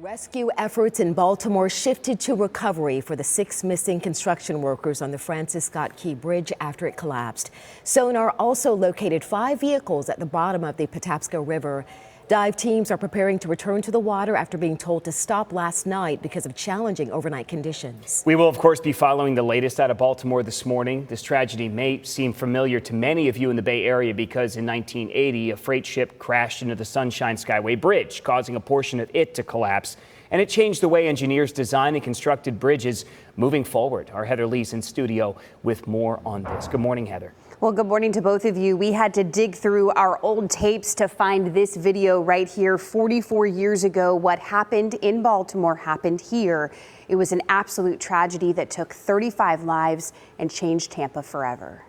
Rescue efforts in Baltimore shifted to recovery for the 6 missing construction workers on the Francis Scott Key Bridge after it collapsed. Sonar also located 5 vehicles at the bottom of the Patapsco River. Dive teams are preparing to return to the water after being told to stop last night because of challenging overnight conditions. We will, of course, be following the latest out of Baltimore this morning. This tragedy may seem familiar to many of you in the Bay Area because in 1980, a freight ship crashed into the Sunshine Skyway Bridge, causing a portion of it to collapse. And it changed the way engineers designed and constructed bridges moving forward. Our Heather Lee's in studio with more on this. Good morning, Heather. Well, good morning to both of you. We had to dig through our old tapes to find this video right here. 44 years ago, what happened in Baltimore happened here. It was an absolute tragedy that took 35 lives and changed Tampa forever.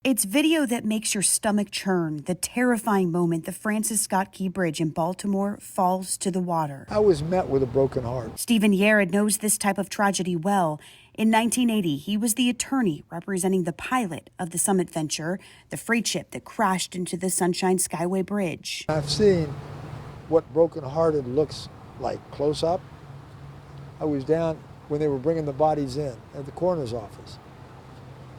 It's video that makes your stomach churn. The terrifying moment the Francis Scott Key Bridge in Baltimore falls to the water. I was met with a broken heart. Stephen Yared knows this type of tragedy well. In 1980, he was the attorney representing the pilot of the Summit venture, the freight ship that crashed into the Sunshine Skyway Bridge. I've seen what broken-hearted looks like close up. I was down when they were bringing the bodies in at the coroner's office.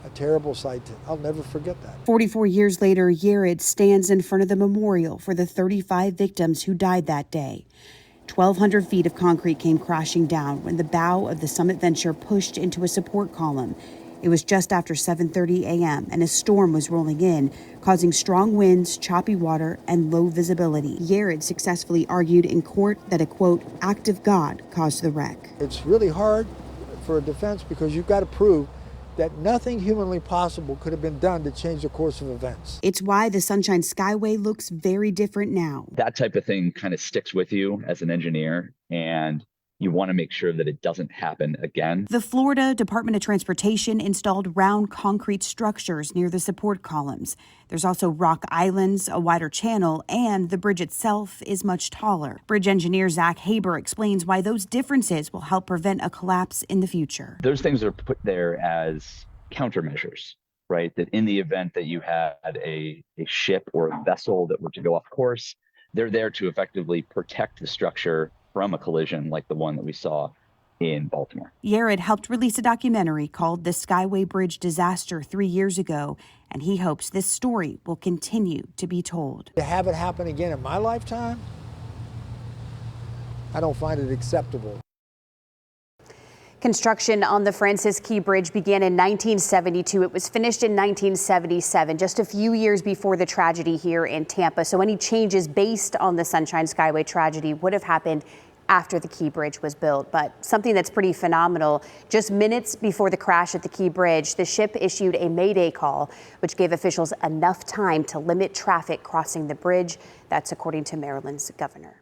A terrible sight. I'll never forget that. 44 years later, Yared stands in front of the memorial for the 35 victims who died that day. 1,200 feet of concrete came crashing down when the bow of the Summit venture pushed into a support column. It was just after 7:30 a.m. and a storm was rolling in, causing strong winds, choppy water, and low visibility. Yared successfully argued in court that a, quote, act of God caused the wreck. It's really hard for a defense because you've got to prove that nothing humanly possible could have been done to change the course of events. It's why the Sunshine Skyway looks very different now. That type of thing kind of sticks with you as an engineer, and you want to make sure that it doesn't happen again. The Florida Department of Transportation installed round concrete structures near the support columns. There's also rock islands, a wider channel, and the bridge itself is much taller. Bridge engineer Zach Haber explains why those differences will help prevent a collapse in the future. Those things are put there as countermeasures, right? That in the event that you had a ship or a vessel that were to go off course, they're there to effectively protect the structure from a collision like the one that we saw in Baltimore. Yared helped release a documentary called The Skyway Bridge Disaster 3 years ago, and he hopes this story will continue to be told. To have it happen again in my lifetime, I don't find it acceptable. Construction on the Francis Key Bridge began in 1972. It was finished in 1977, just a few years before the tragedy here in Tampa. So any changes based on the Sunshine Skyway tragedy would have happened after the Key Bridge was built. But something that's pretty phenomenal, just minutes before the crash at the Key Bridge, the ship issued a mayday call, which gave officials enough time to limit traffic crossing the bridge. That's according to Maryland's governor.